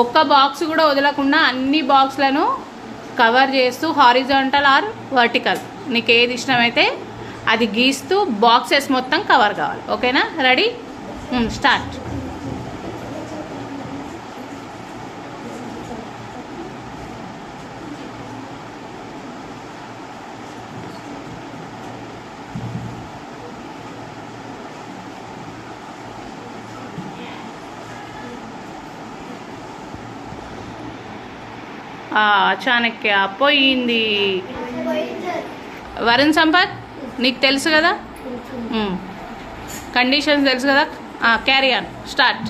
ఒక్క బాక్స్ కూడా వదలకుండా అన్ని బాక్స్లను కవర్ చేస్తూ హారిజాంటల్ ఆర్ వర్టికల్ నీకు ఏది ఇష్టమైతే అది గీస్తూ బాక్సెస్ మొత్తం కవర్ కావాలి. ఓకేనా? రెడీ? స్టార్ట్. చాణక్య పోయింది. వరుణ్ సంపత్ నీకు తెలుసు కదా, కండిషన్స్ తెలుసు కదా, క్యారీ ఆన్. స్టార్ట్.